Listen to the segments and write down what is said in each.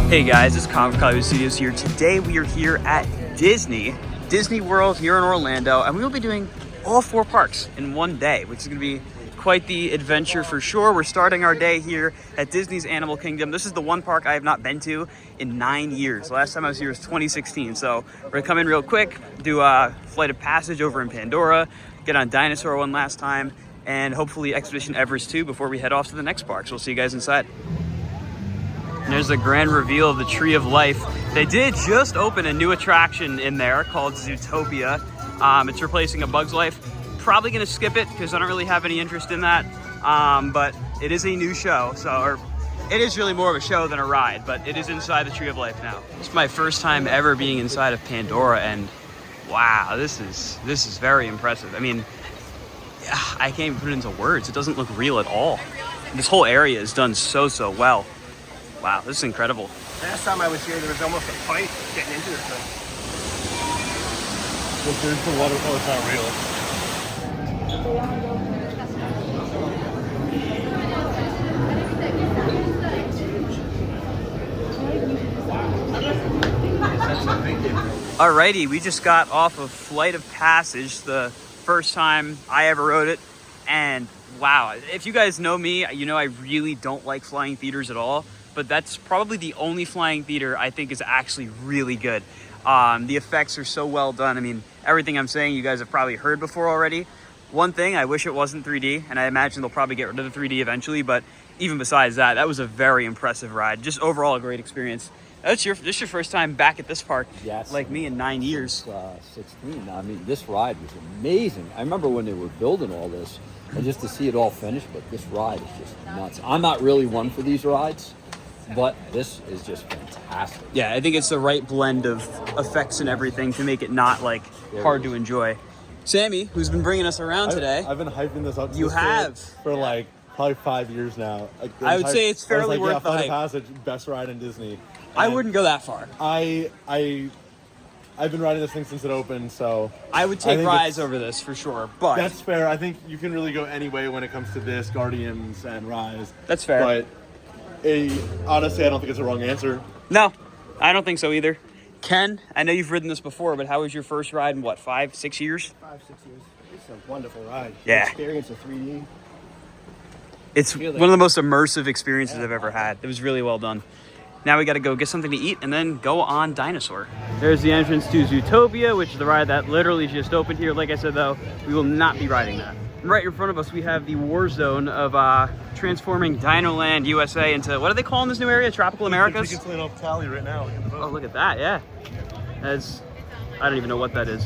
Hey guys, it's Comic Hollywood Studios here. Today we are here at Disney World here in Orlando, and we will be doing all 4 parks in one day, which is going to be quite the adventure for sure. We're starting our day here at Disney's Animal Kingdom. This is the one park I have not been to in 9 years. Last time I was here was 2016, so we're going to come in real quick, do a Flight of Passage over in Pandora, get on Dinosaur one last time, and hopefully Expedition Everest 2 before we head off to the next park. So we'll see you guys inside. And there's the grand reveal of the Tree of Life. They did just open a new attraction in there called Zootopia. It's replacing A Bug's Life. Probably gonna skip it because I don't really have any interest in that. But it is a new show, or it is really more of a show than a ride, but it is inside the Tree of Life now. It's my first time ever being inside of Pandora, and wow, this is very impressive. I mean, I can't even put it into words. It doesn't look real at all. This whole area is done so well. Wow, this is incredible. Last time I was here, there was almost a fight getting into this thing. Well, there's the waterfall, it's not real. Alrighty, we just got off of Flight of Passage, the first time I ever rode it, and wow, if you guys know me, you know I really don't like flying theaters at all. But that's probably the only flying theater I think is actually really good. The effects are so well done. I mean, everything I'm saying you guys have probably heard before already. One thing, I wish it wasn't 3D, and I imagine they'll probably get rid of the 3D eventually, but even besides that, that was a very impressive ride. Just overall a great experience. This is your first time back at this park, yes, like me, in 9 years. 16. I mean, this ride was amazing. I remember when they were building all this, and just to see it all finished, but this ride is just nuts. I'm not really one for these rides, but this is just fantastic. Yeah, I think it's the right blend of effects and everything to make it not like hard to enjoy. Sammy, who's been bringing us around today. I've been hyping this up. You have for like probably 5 years now. I would say it's fairly worth the hype. Passage, best ride in Disney. And I wouldn't go that far. I've been riding this thing since it opened, so I would take Rise over this for sure. But that's fair. I think you can really go any way when it comes to this, Guardians and Rise. That's fair. But honestly, I don't think it's a wrong answer. No, I don't think so either. Ken, I know you've ridden this before, but how was your first ride in what, 5, 6 years? 5, 6 years. It's a wonderful ride. Yeah. The experience of 3D. It's one of the most immersive experiences I've ever had. It was really well done. Now we got to go get something to eat and then go on Dinosaur. There's the entrance to Zootopia, which is the ride that literally just opened here. Like I said, though, we will not be riding that. And right in front of us, we have the war zone of transforming Dinoland USA into, what do they call in this new area? Tropical Americas? You can see off tally right now. Look at the boat. Oh, look at that, yeah. That's, I don't even know what that is.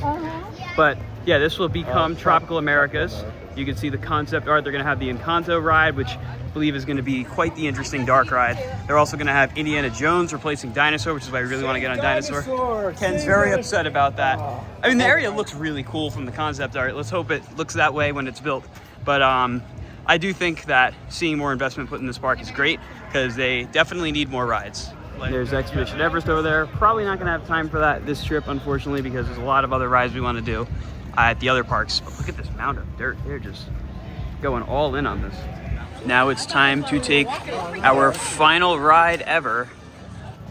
But yeah, this will become Tropical Americas. You can see the concept art. They're gonna have the Encanto ride, which I believe is gonna be quite the interesting dark ride. They're also gonna have Indiana Jones replacing Dinosaur, which is why I really wanna get on Dinosaur. Ken's very upset about that. I mean, the area looks really cool from the concept art. Let's hope it looks that way when it's built. But I do think that seeing more investment put in this park is great because they definitely need more rides. There's Expedition Everest over there. Probably not gonna have time for that this trip, unfortunately, because there's a lot of other rides we wanna do at the other parks. But look at this mound of dirt. They're just going all in on this. Now it's time to take our final ride ever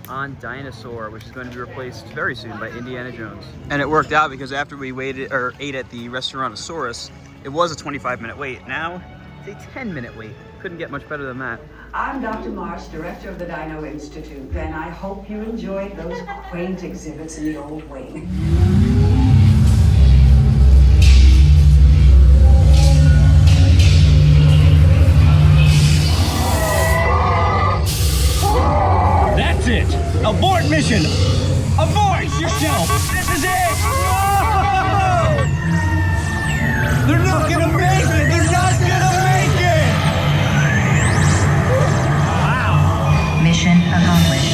on Dinosaur, which is going to be replaced very soon by Indiana Jones. And it worked out because after we ate at the Restaurantosaurus, it was a 25-minute wait. Now it's a 10-minute wait. Couldn't get much better than that. I'm Dr. Marsh, director of the Dino Institute, and I hope you enjoyed those quaint exhibits in the old wing. That's it! Abort mission! Abort yourself! This is it! Whoa! They're not gonna make it! They're not gonna make it! Wow! Mission accomplished.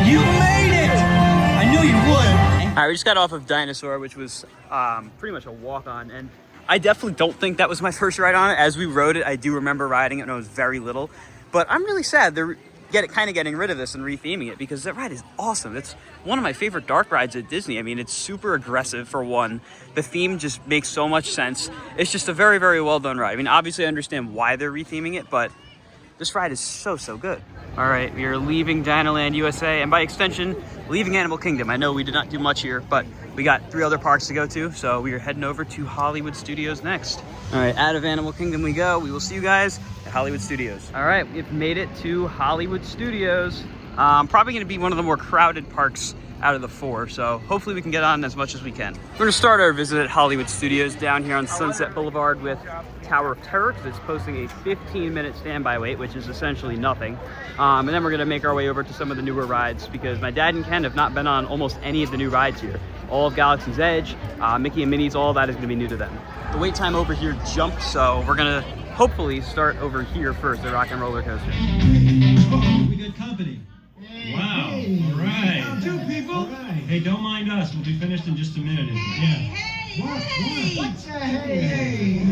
You made it! I knew you would! All right, we just got off of Dinosaur, which was pretty much a walk-on, and I definitely don't think that was my first ride on it. As we rode it, I do remember riding it when I was very little, but I'm really sad they're kind of getting rid of this and retheming it because that ride is awesome. It's one of my favorite dark rides at Disney. I mean, it's super aggressive for one. The theme just makes so much sense. It's just a very, very well done ride. I mean, obviously I understand why they're retheming it, but this ride is so good. All right, we are leaving Dinoland USA, and by extension, leaving Animal Kingdom. I know we did not do much here, but we got 3 other parks to go to, so we are heading over to Hollywood Studios next. All right, out of Animal Kingdom we go. We will see you guys at Hollywood Studios. All right, we've made it to Hollywood Studios. Probably gonna be one of the more crowded parks out of the 4, so hopefully we can get on as much as we can. We're gonna start our visit at Hollywood Studios down here on Sunset Boulevard with Tower of Terror, because it's posting a 15-minute standby wait, which is essentially nothing. And then we're gonna make our way over to some of the newer rides, because my dad and Ken have not been on almost any of the new rides here. All of Galaxy's Edge, Mickey and Minnie's, all that is gonna be new to them. The wait time over here jumped, so we're gonna hopefully start over here first, the Rock and Roller Coaster. We got company. Wow. All right. Round 2, people. Hey, don't mind us. We'll be finished in just a minute. Yeah. What's a hey?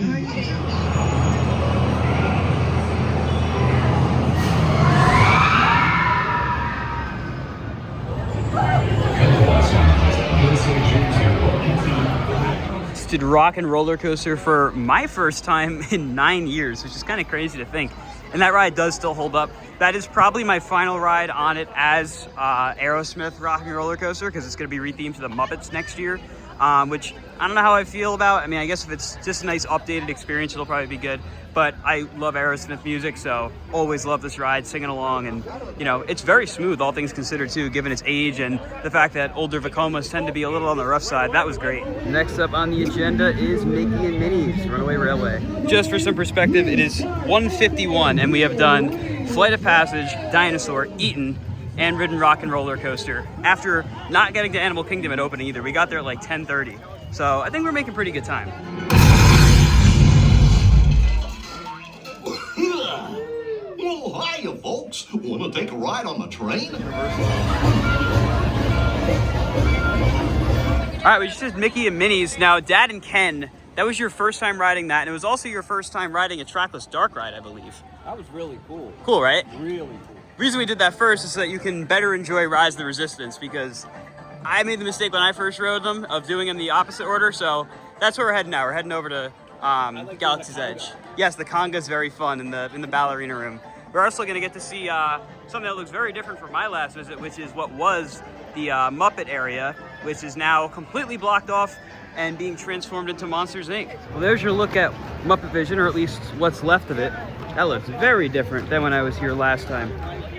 Did Rock and Roller Coaster for my first time in 9 years, which is kind of crazy to think. And that ride does still hold up. That is probably my final ride on it as Aerosmith Rock and Roller Coaster, because it's going to be rethemed to the Muppets next year, which I don't know how I feel about. I mean, I guess if it's just a nice updated experience, it'll probably be good. But I love Aerosmith music, so always love this ride, singing along. And, you know, it's very smooth, all things considered, too, given its age and the fact that older Vekomas tend to be a little on the rough side. That was great. Next up on the agenda is Mickey and Minnie's Runaway Railway. Just for some perspective, it is 1:51, and we have done Flight of Passage, Dinosaur, Eaten, and ridden Rock and Roller Coaster after not getting to Animal Kingdom at opening either. We got there at like 10:30. So I think we're making pretty good time. Well, hiya, folks. Want to take a ride on the train? All right, we just did Mickey and Minnie's. Now, Dad and Ken, that was your first time riding that, and it was also your first time riding a trackless dark ride, I believe. That was really cool. Cool, right? Really cool. The reason we did that first is so that you can better enjoy Rise of the Resistance, because I made the mistake when I first rode them of doing them the opposite order, so that's where we're heading now. We're heading over to Galaxy's Edge. Yes, the conga is very fun in the ballerina room. We're also going to get to see something that looks very different from my last visit, which is what was the Muppet area, which is now completely blocked off and being transformed into Monsters, Inc. Well, there's your look at Muppet Vision, or at least what's left of it. That looks very different than when I was here last time.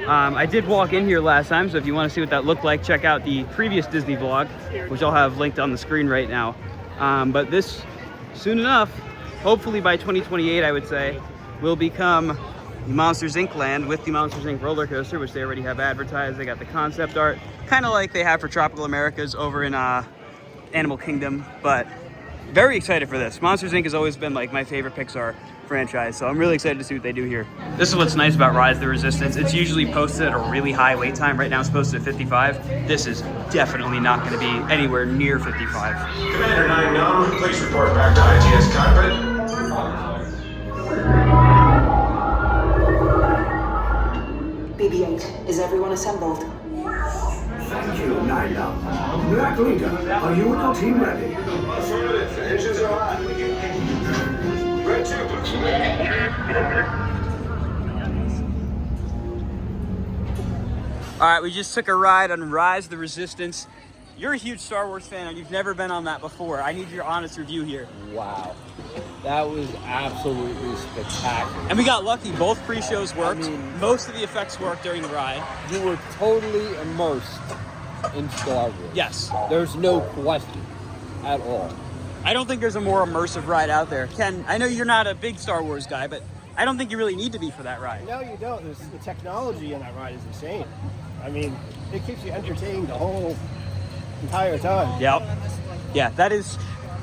I did walk in here last time, so if you want to see what that looked like, check out the previous Disney vlog, which I'll have linked on the screen right now. But this, soon enough, hopefully by 2028, I would say, will become the Monsters Inc. land with the Monsters Inc. roller coaster, which they already have advertised. They got the concept art, kind of like they have for Tropical Americas over in Animal Kingdom, but very excited for this. Monsters Inc. has always been like my favorite Pixar franchise, so I'm really excited to see what they do here. This is what's nice about Rise of the Resistance. It's usually posted at a really high wait time. Right now it's posted at 55. This is definitely not going to be anywhere near 55. Commander 9-9, please report back to ITS cockpit. BB-8, is everyone assembled? Thank you, Nyla. Black Leader, are you and your team ready? Affirmative, engines are on. Red 2, All right, we just took a ride on Rise of the Resistance. You're a huge Star Wars fan and you've never been on that before. I need your honest review here. Wow. That was absolutely spectacular. And we got lucky. Both pre-shows worked. I mean, most of the effects worked during the ride. You were totally immersed in Star Wars. Yes. There's no question at all. I don't think there's a more immersive ride out there. Ken, I know you're not a big Star Wars guy, but I don't think you really need to be for that ride. No, you don't. The technology in that ride is insane. I mean, it keeps you entertained the whole entire time. Yep. Yeah, that is...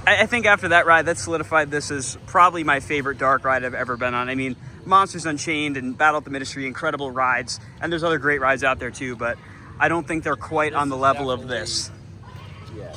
I think after that ride, that solidified this as probably my favorite dark ride I've ever been on. I mean, Monsters Unchained and Battle at the Ministry, incredible rides. And there's other great rides out there too, but I don't think they're quite on the level of this.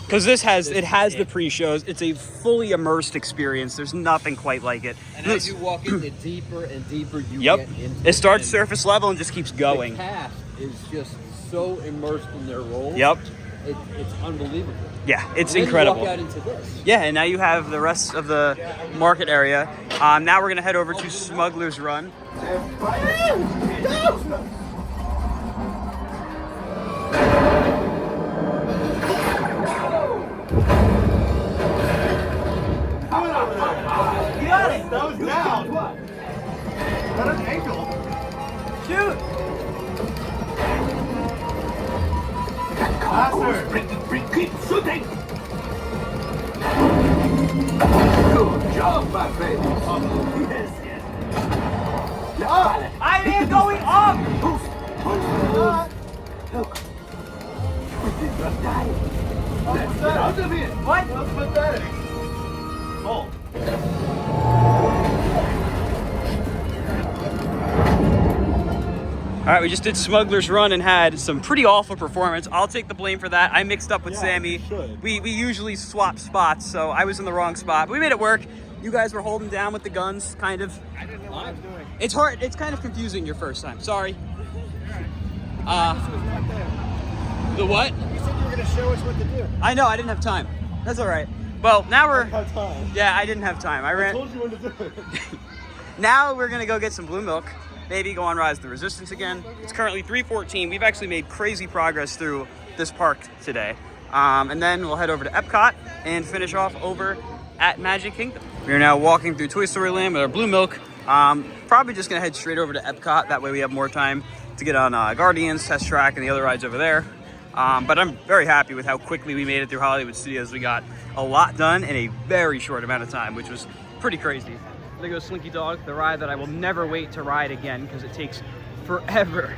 Because this has the pre-shows. It's a fully immersed experience. There's nothing quite like it. And as you walk in, the deeper and deeper you Yep. get into it starts surface level and just keeps going. The cast is just so immersed in their role. Yep. It's unbelievable. Yeah, it's And then incredible. You walk out into this. Yeah, and now you have the rest of the market area. Now we're gonna head over to Smuggler's Run. That was down. What? Not an ankle. Shoot! Keep shooting! Good job, my baby. Yes, yes. I am going up! Look. We did not die. Let's get out of here. What? That's pathetic. Oh. All right, we just did Smuggler's Run and had some pretty awful performance. I'll take the blame for that. I mixed up with Sammy. You should. We usually swap spots, so I was in the wrong spot. But we made it work. You guys were holding down with the guns, kind of. I didn't know what I was doing. It's hard. It's kind of confusing your first time. Sorry. This was not there. The what? You said you were going to show us what to do. I know. I didn't have time. That's all right. Well, now we're. Have time. Yeah, I didn't have time. I I ran. told you when to do it. Now we're gonna go get some blue milk. Maybe go on Rise of the Resistance again. It's currently 3:14. We've actually made crazy progress through this park today. And then we'll head over to Epcot and finish off over at Magic Kingdom. We are now walking through Toy Story Land with our blue milk. Probably just gonna head straight over to Epcot. That way we have more time to get on Guardians, Test Track, and the other rides over there. But I'm very happy with how quickly we made it through Hollywood Studios. We got a lot done in a very short amount of time, which was pretty crazy. There goes Slinky Dog, the ride that I will never wait to ride again because it takes forever.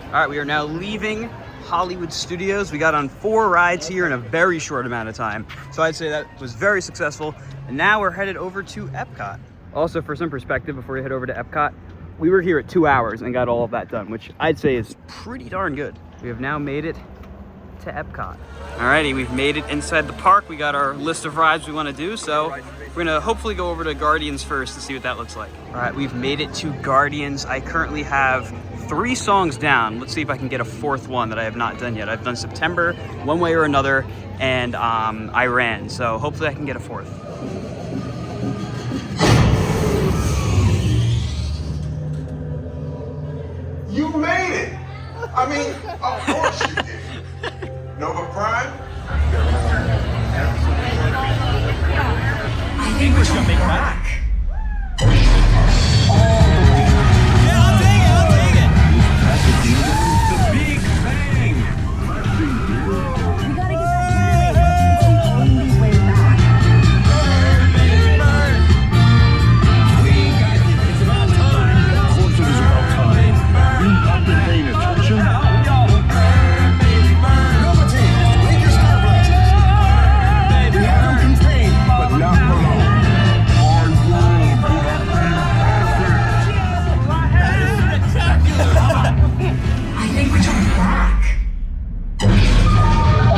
All right, we are now leaving Hollywood Studios. We got on 4 rides here in a very short amount of time. So I'd say that was very successful. And now we're headed over to Epcot. Also, for some perspective, before we head over to Epcot, we were here at 2 hours and got all of that done, which I'd say is pretty darn good. We have now made it to Epcot. Alrighty, we've made it inside the park. We got our list of rides we want to do, so we're gonna hopefully go over to Guardians first to see what that looks like. All right, we've made it to Guardians. I currently have 3 songs down. Let's see if I can get a 4th one that I have not done yet. I've done September, One Way or Another, and Iran, so hopefully I can get a 4th. You made it! I mean, of course you did. Nova Prime? I think we're coming back. The Big Bang. We gotta get that generator. It's the only way back. It's about time. Of course it is about time. You have been paying attention? We have them contained, But not for long. Our world will not be I think we're coming back.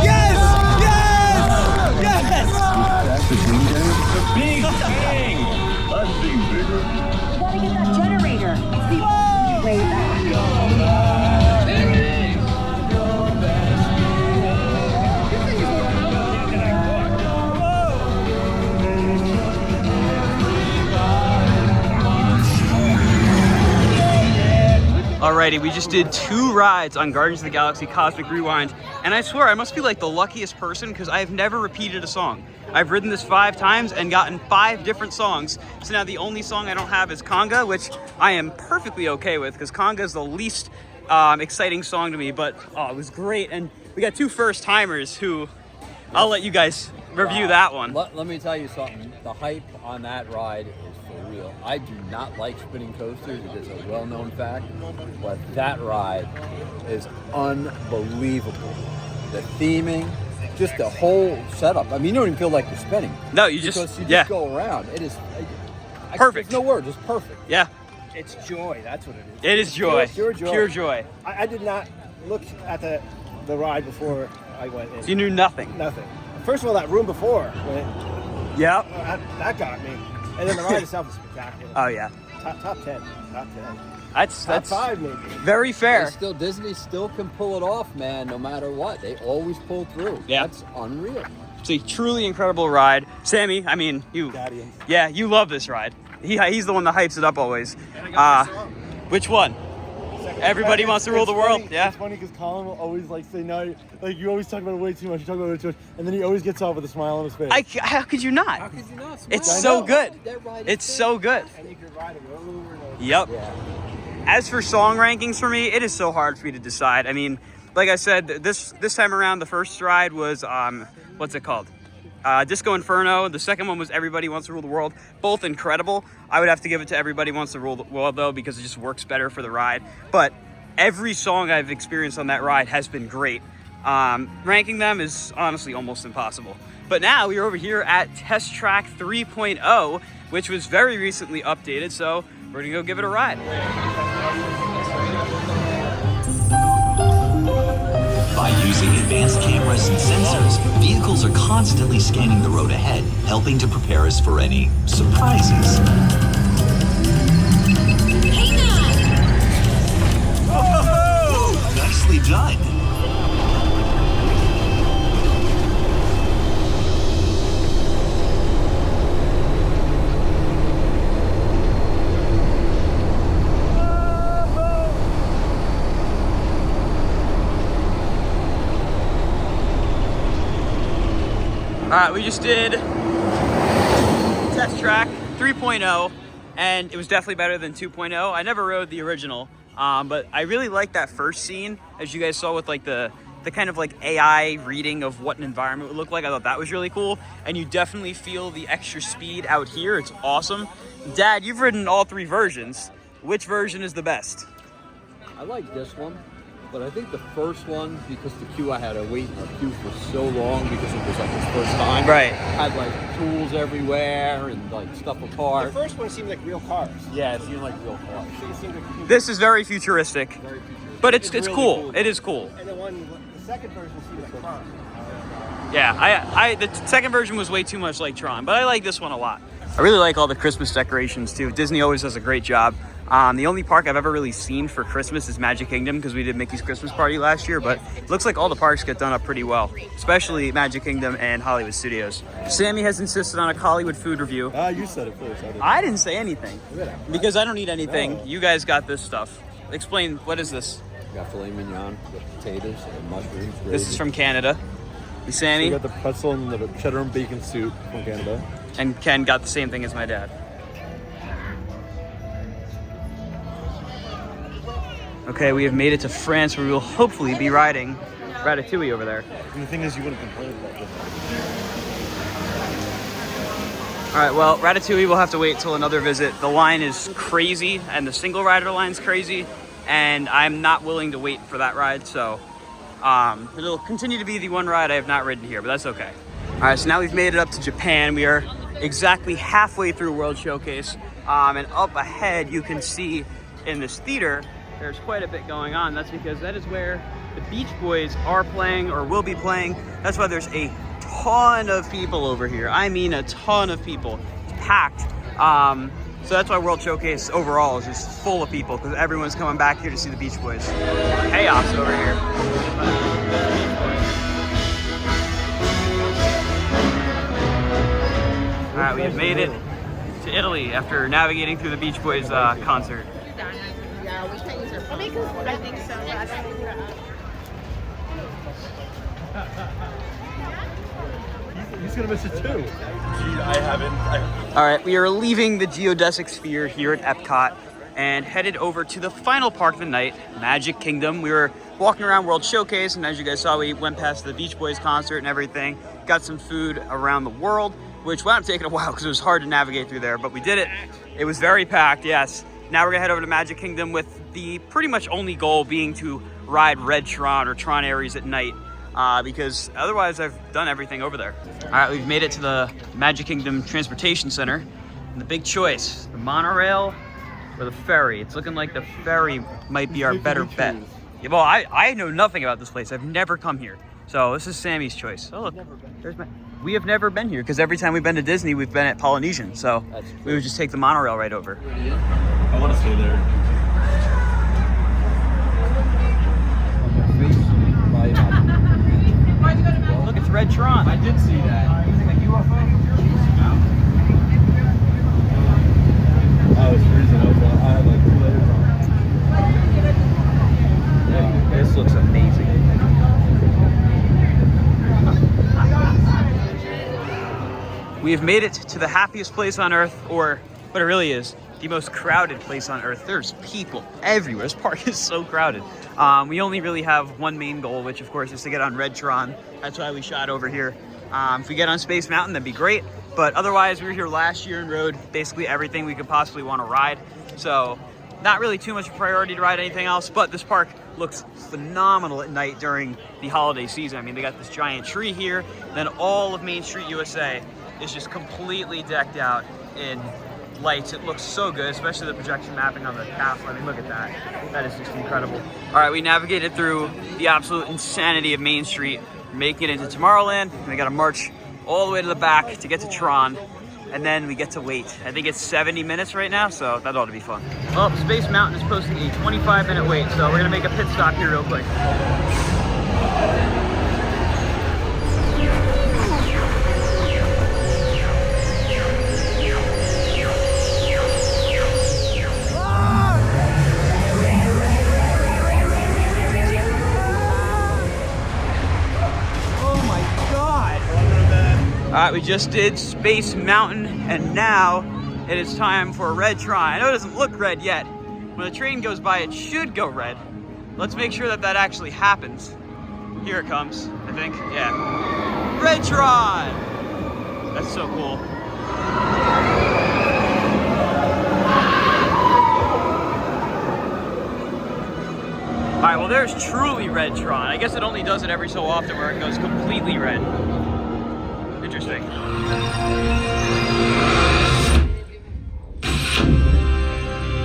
Yes! The Green Gang? The Big Bang. That seems bigger. We gotta get that generator. It's the only way back. Alrighty, we just did 2 rides on Guardians of the Galaxy Cosmic Rewind, and I swear I must be like the luckiest person because I've never repeated a song. I've ridden this 5 times and gotten 5 different songs. So now the only song I don't have is Conga, which I am perfectly okay with because Conga is the least exciting song to me, but it was great. And we got 2 first timers who I'll let you guys review that one. Let me tell you something. The hype on that ride is for real. I do not like spinning coasters. It is a well-known fact. But that ride is unbelievable. The theming, just the whole setup. I mean, you don't even feel like you're spinning. No, you just go around. It is perfect. There's no words. It's perfect. Yeah, It's joy. That's what it is. it is joy. Pure joy. Pure joy. I did not look at the ride before I went in. You knew nothing. Nothing. First of all, that room before, when Yep. that got me. And then the ride itself is spectacular. Oh yeah. Top 10. Top 10. That's Top 5 maybe. very fair. Disney still can pull it off, man, no matter what. They always pull through. Yeah. That's unreal. It's a truly incredible ride. Sammy, I mean, you love this ride. He's the one that hypes it up always. Which one? Everybody wants to rule the world. Yeah. It's funny because Colin will always like say no. Like you always talk about it way too much. You talk about it way too much, and then he always gets off with a smile on his face. How could you not? How could you not? It's so good. It's so good. And you can ride it over and over. Yep. As for song rankings for me, it is so hard for me to decide. I mean, like I said, this time around, the first ride was what's it called? Disco Inferno. The second one was Everybody Wants to Rule the World. Both incredible. I would have to give it to Everybody Wants to Rule the World though, because it just works better for the ride. But every song I've experienced on that ride has been great. Ranking them is honestly almost impossible. But now we're over here at Test Track 3.0, which was very recently updated. So we're gonna go give it a ride. By using advanced cameras and sensors, vehicles are constantly scanning the road ahead, helping to prepare us for any surprises. Hey now! Whoa! Nicely done. All right, we just did Test Track 3.0, and it was definitely better than 2.0. I never rode the original, but I really liked that first scene, as you guys saw with like the kind of like AI reading of what an environment would look like. I thought that was really cool, and you definitely feel the extra speed out here. It's awesome. Dad, you've ridden all 3 versions. Which version is the best? I like this one, but I think the first one, because the queue, I had to wait in the queue for so long because it was like his first time. Right. Had like tools everywhere and like stuff apart. The first one seemed like real cars. Yeah, it seemed like real cars. This is very futuristic, but it's really cool. It is cool. And the second version seemed like cars. Yeah, the second version was way too much like Tron, but I like this one a lot. I really like all the Christmas decorations too. Disney always does a great job. The only park I've ever really seen for Christmas is Magic Kingdom, because we did Mickey's Christmas Party last year, but it looks like all the parks get done up pretty well, especially Magic Kingdom and Hollywood Studios. Sammy has insisted on a Hollywood food review. You said it first. I didn't say anything, because I don't need anything. No. You guys got this stuff. Explain, what is this? We got filet mignon with potatoes and mushrooms. Gravy. This is from Canada. Sammy? So we got the pretzel and the cheddar and bacon soup from Canada. And Ken got the same thing as my dad. Okay, we have made it to France, where we will hopefully be riding Ratatouille over there. And the thing is, you wouldn't complain about this. All right, well, Ratatouille will have to wait till another visit. The line is crazy, and the single rider line's crazy, and I'm not willing to wait for that ride, so it'll continue to be the one ride I have not ridden here, but that's okay. All right, so now we've made it up to Japan. We are exactly halfway through World Showcase, and up ahead you can see in this theater there's quite a bit going on. That's because that is where the Beach Boys are playing or will be playing. That's why there's a ton of people over here. I mean a ton of people. It's packed. So that's why World Showcase overall is just full of people, because everyone's coming back here to see the Beach Boys. Chaos over here. All right, we have made it to Italy after navigating through the Beach Boys concert. Yeah, we can use our phone. I think so. I don't think He's gonna miss it too. I haven't. All right, we are leaving the geodesic sphere here at Epcot and headed over to the final park of the night, Magic Kingdom. We were walking around World Showcase, and as you guys saw, we went past the Beach Boys concert and everything, got some food around the world, which wound up taking a while because it was hard to navigate through there, but we did it. It was very packed, yes. Now we're gonna head over to Magic Kingdom with the pretty much only goal being to ride Red Tron or Tron Ares at night, because otherwise I've done everything over there. All right, we've made it to the Magic Kingdom Transportation Center. And the big choice, the monorail or the ferry. It's looking like the ferry might be our better bet. Yeah, well, I know nothing about this place. I've never come here. So this is Sammy's choice. Oh look, there's we have never been here, because every time we've been to Disney, we've been at Polynesian. So we would just take the monorail right over. I want to stay there. We have made it to the happiest place on earth, or what it really is, the most crowded place on earth. There's people everywhere. This park is so crowded. We only really have one main goal, which of course is to get on Red Tron. That's why we shot over here. If we get on Space Mountain, that'd be great. But otherwise, we were here last year and rode basically everything we could possibly want to ride. So not really too much priority to ride anything else, but this park looks phenomenal at night during the holiday season. I mean, they got this giant tree here, then all of Main Street USA is just completely decked out in lights. It looks so good, especially the projection mapping on the castle. I mean, look at that. That is just incredible. All right, we navigated through the absolute insanity of Main Street, making it into Tomorrowland. And we got to march all the way to the back to get to Tron, and then we get to wait. I think it's 70 minutes right now, so that ought to be fun. Well, Space Mountain is posting a 25-minute wait, so we're gonna make a pit stop here real quick. All right, we just did Space Mountain, and now it is time for Red Tron. I know it doesn't look red yet. When the train goes by, it should go red. Let's make sure that that actually happens. Here it comes, I think. Yeah. Red Tron! That's so cool. All right, well, there's truly Red Tron. I guess it only does it every so often where it goes completely red. Interesting.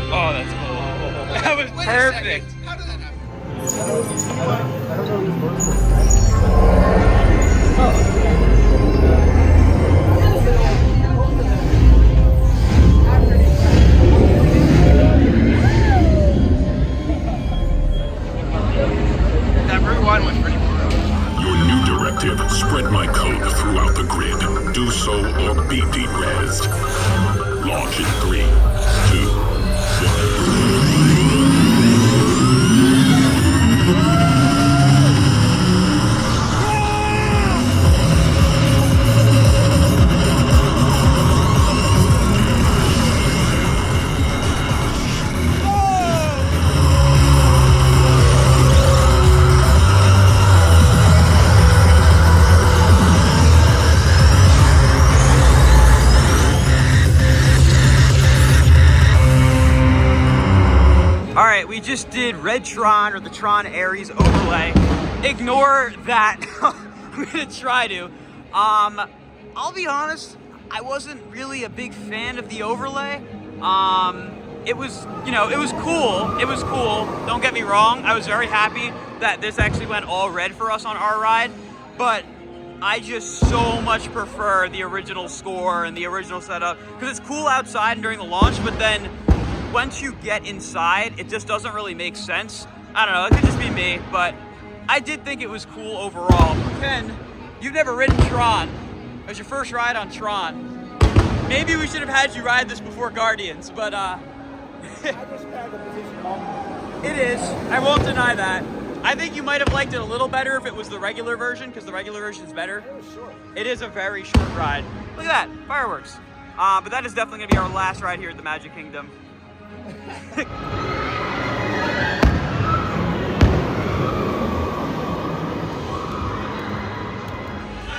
Oh, that's cool. That was perfect. How did that happen? That Route 1 was pretty cool. Your new directive, spread my code throughout the grid. Do so or be derezzed. Launch in 3, 2, 1. We just did Red Tron, or the Tron Ares overlay. Ignore that. I'm gonna try to. I'll be honest, I wasn't really a big fan of the overlay. It was, you know, it was cool. It was cool. Don't get me wrong. I was very happy that this actually went all red for us on our ride, but I just so much prefer the original score and the original setup, because it's cool outside and during the launch, but then once you get inside, it just doesn't really make sense. I don't know, it could just be me, but I did think it was cool overall. Ken, you've never ridden Tron. It was your first ride on Tron. Maybe we should have had you ride this before Guardians, but it is. I won't deny that. I think you might have liked it a little better if it was the regular version, because the regular version is better. It was short. It is a very short ride. Look at that, fireworks. But that is definitely gonna be our last ride here at the Magic Kingdom.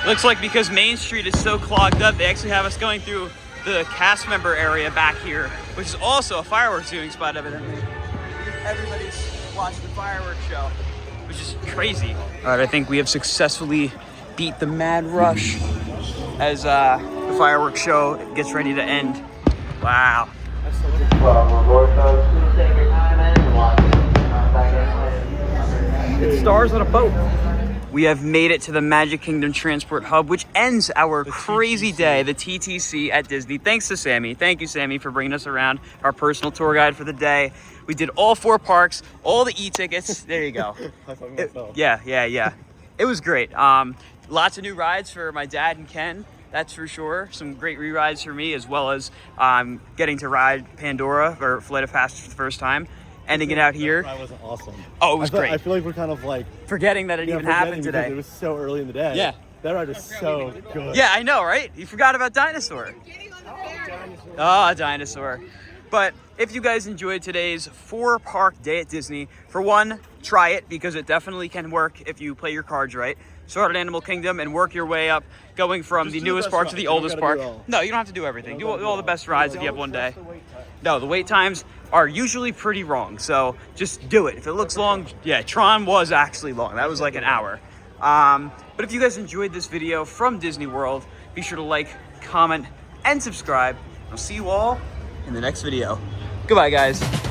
Looks like because Main Street is so clogged up, they actually have us going through the cast member area back here, which is also a fireworks viewing spot evidently. Everybody's watching the fireworks show, which is crazy. All right, I think we have successfully beat the mad rush as the fireworks show gets ready to end. Wow. It's stars on a boat. We have made it to the Magic Kingdom Transport Hub, which ends our crazy day, the TTC at Disney. Thanks to Sammy. Thank you, Sammy, for bringing us around, our personal tour guide for the day. We did all 4 parks, all the e-tickets. There you go. Yeah. It was great. Lots of new rides for my dad and Ken. That's for sure. Some great re-rides for me, as well as getting to ride Pandora, or Flight of Passage for the first time. Ending it out here. That wasn't awesome. Oh, it was great. I feel like we're kind of like forgetting that it even happened today. It was so early in the day. Yeah. That ride is so good. Yeah, I know, right? You forgot about Dinosaur. Oh, Dinosaur. But if you guys enjoyed today's 4-park day at Disney, for one, try it because it definitely can work if you play your cards right. Start at Animal Kingdom and work your way up, going from the newest park to the oldest park. No, you don't have to do everything. Do all the best rides if you have one day. No, the wait times are usually pretty wrong, so just do it. If it looks long, yeah, Tron was actually long. That was like an hour. But if you guys enjoyed this video from Disney World, be sure to like, comment, and subscribe. I'll see you all in the next video. Goodbye, guys.